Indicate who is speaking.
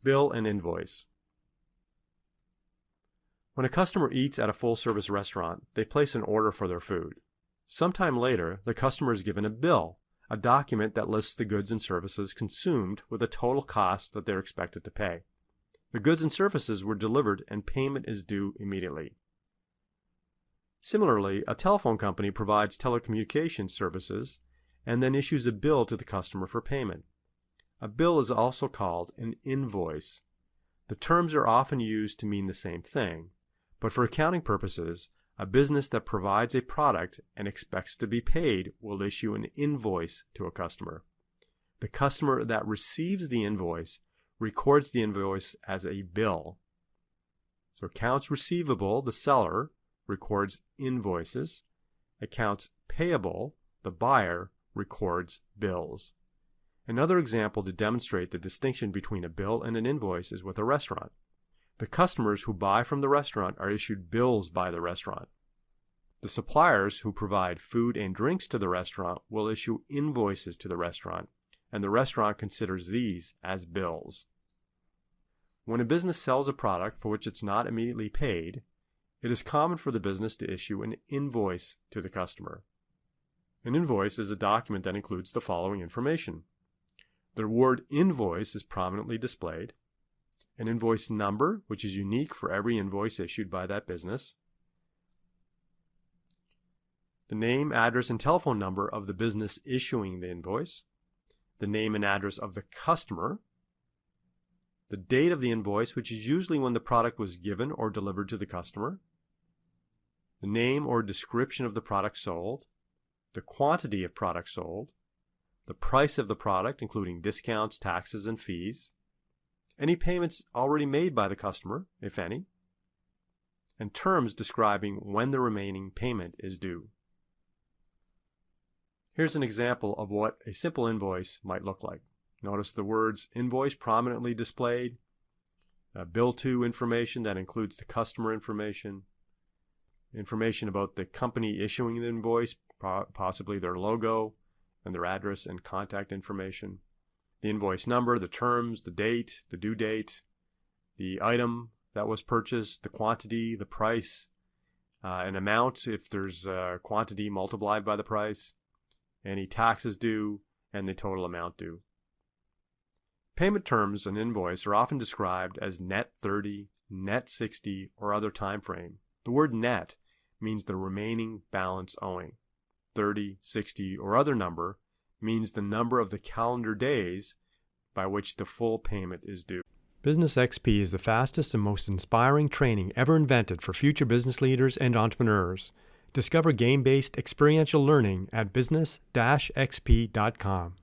Speaker 1: Bill and Invoice. When a customer eats at a full-service restaurant, they place an order for their food. Sometime later, the customer is given a bill, a document that lists the goods and services consumed with a total cost that they're expected to pay. The goods and services were delivered and payment is due immediately. Similarly, a telephone company provides telecommunications services and then issues a bill to the customer for payment. A bill is also called an invoice. The terms are often used to mean the same thing, but for accounting purposes, a business that provides a product and expects to be paid will issue an invoice to a customer. The customer that receives the invoice records the invoice as a bill. So accounts receivable, the seller, records invoices. Accounts payable, the buyer, records bills. Another example to demonstrate the distinction between a bill and an invoice is with a restaurant. The customers who buy from the restaurant are issued bills by the restaurant. The suppliers who provide food and drinks to the restaurant will issue invoices to the restaurant, and the restaurant considers these as bills. When a business sells a product for which it's not immediately paid, it is common for the business to issue an invoice to the customer. An invoice is a document that includes the following information. The word invoice is prominently displayed, an invoice number, which is unique for every invoice issued by that business, the name, address, and telephone number of the business issuing the invoice, the name and address of the customer, the date of the invoice, which is usually when the product was given or delivered to the customer, the name or description of the product sold, the quantity of product sold, the price of the product, including discounts, taxes, and fees, any payments already made by the customer, if any, and terms describing when the remaining payment is due. Here's an example of what a simple invoice might look like. Notice the words invoice prominently displayed, bill to information that includes the customer information about the company issuing the invoice, possibly their logo and their address and contact information, the invoice number, the terms, the date, the due date, the item that was purchased, the quantity, the price, an amount if there's a quantity multiplied by the price, any taxes due, and the total amount due. Payment terms on invoice are often described as net 30, net 60, or other time frame. The word net means the remaining balance owing. 30, 60, or other number means the number of the calendar days by which the full payment is due. BusinessXP is the fastest and most inspiring training ever invented for future business leaders and entrepreneurs. Discover game-based experiential learning at business-xp.com.